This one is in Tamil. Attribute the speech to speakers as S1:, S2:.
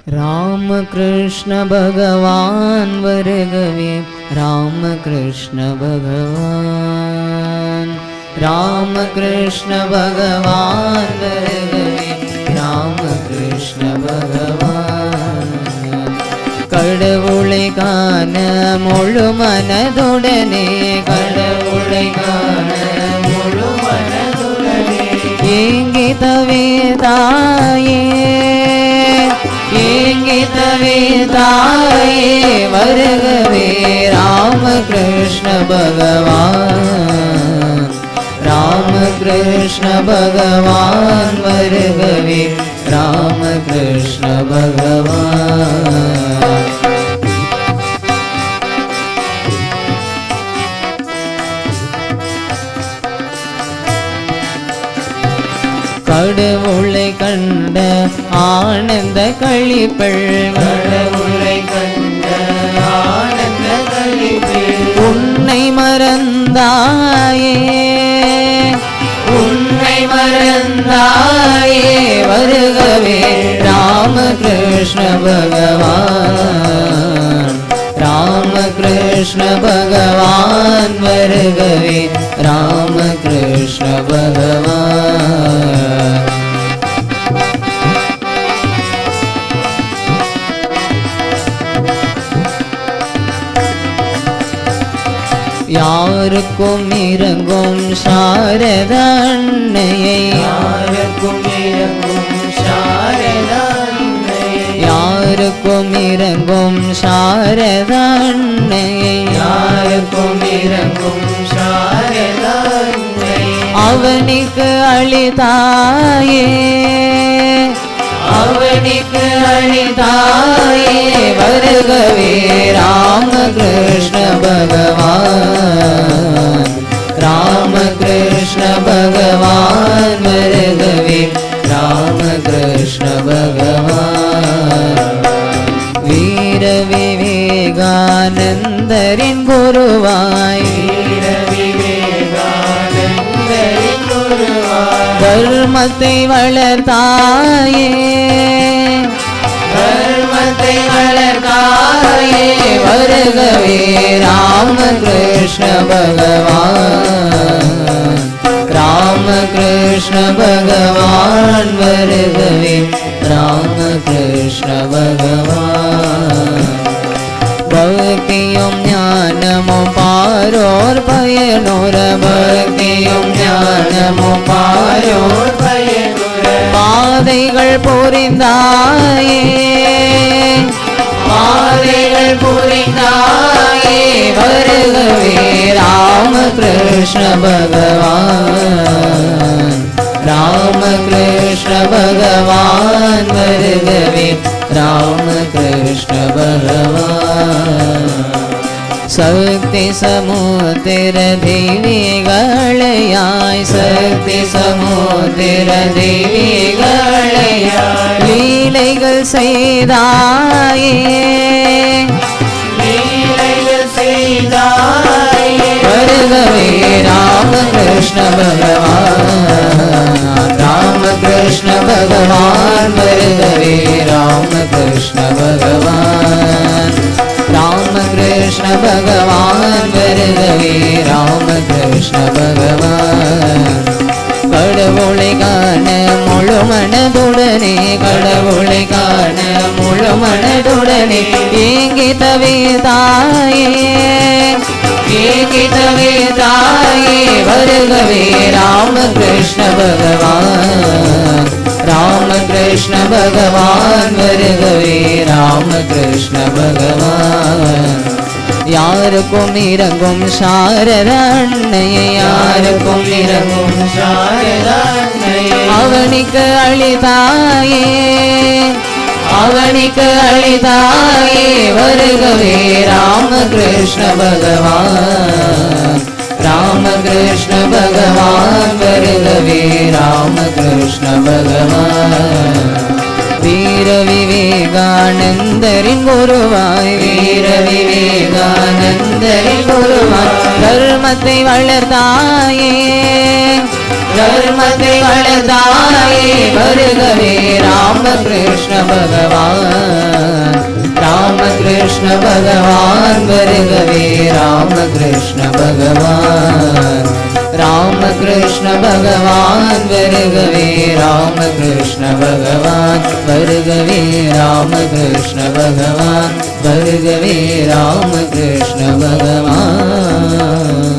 S1: रामकृष्ण भगवान वर्गवे रामकृष्ण भगवान रामकृष्ण भगवान वर्गवे रामकृष्ण भगवान கடவுளை காண முழு மனதுடனே கடவுளை காண முழு மனதுடனே ஏங்கிதவே தாயே ஏங்கிதவே தாயே வருகவே ராமகிருஷ்ண பகவான் ராமகிருஷ்ண பகவான் வருகவே ராமகிருஷ்ண பகவான் கடவுளை கண்ட ஆனந்த களிப்பள் கடவுளை கண்ட ஆனந்த களிப்பள் உன்னை மறந்தாயே உன்னை மறந்தாயே வருகவே ராமகிருஷ்ண பகவான் ராமகிருஷ்ண பகவான் வருகவே ராமகிருஷ்ண பகவான் யாருக்கும் இறங்கும் சாரத அன்னையை யாருக்கும் இறங்கும் சாரத அன்னையை யாருக்கும் இறங்கும் சாரத அன்னையை யாருக்கும் இறங்கும் சாரத அன்னையை அவனிக்கு அளிதாயே அவனிக்கு அளிதாயே வருகவே ராமகிருஷ்ண பகவான் ராமகிருஷ்ண பகவான் வருகவே ராமகிருஷ்ண பகவான் வீர விவேகானந்தரின் குருவாய் வீர விவேகானந்தரின் குருவாய் தர்மத்தை வளர்த்தாயே தர்மத்தை வளர்த்தாயே வருகவே ராமகிருஷ்ண பகவான் ராமகிருஷ்ண பகவான் வருகவே ராமகிருஷ்ண பகவான் பக்தியும் ஞானமும் பாரோர் பயனுற பக்தியும் ஞானமும் பாரோர் பயனுற பாதைகள் புரிந்தாயே பாதைகள் புரிந்தாயே வருகவே ராமகிருஷ்ண பகவான் ராமகிருஷ்ண பகவான் வருகவே ராமகிருஷ்ண பகவான் சக்தி சமுத்திர தேவிகளையாய் சக்தி சமுத்திர தேவிகளையாய் லீலைகள் செய்தாயே லீலைகள் செய்தாயே வருகவே ராமகிருஷ்ண பகவான் ராமகிருஷ்ண பகவான் வருகவே ராமகிருஷ்ண பகவான் ராமகிருஷ்ண பகவான் வருகவே ராமகிருஷ்ண பகவான் கடவுளை காண முழு மனதுடனே கடவுளை காண முழு மனதுடனே ஏங்கிதவே தாயே ஏங்கிதவே தாயே வருகவே ராமகிருஷ்ண பகவான் ராமகிருஷ்ண பகவான் வருகவே ராமகிருஷ்ண பகவான் யாருக்கும் இறங்கும் சாரத அன்னையை யாருக்கும் இறங்கும் சாரத அன்னையை அவனிக்கு அளிதாயே அவனிக்கு அளிதாயே வருகவே ராமகிருஷ்ண பகவான் ராமகிருஷ்ண பகவான் வருகவே ராமகிருஷ்ண பகவான் வீர வீர விவேகானந்தரின் குருவாய் வீர விவேகானந்தரின் குருவாய் தர்மத்தை வளர்த்தாயே தர்மத்தை வளர்த்தாயே வருகவே ராமகிருஷ்ண பகவான் ராமகிருஷ்ண பகவான் வருகவே ராமகிருஷ்ண பகவான் ராமகிருஷ்ண பகவான் வருகவே ராமகிருஷ்ண பகவான் வருகவே ராமகிருஷ்ண பகவான் வருகவே ராமகிருஷ்ண பகவான்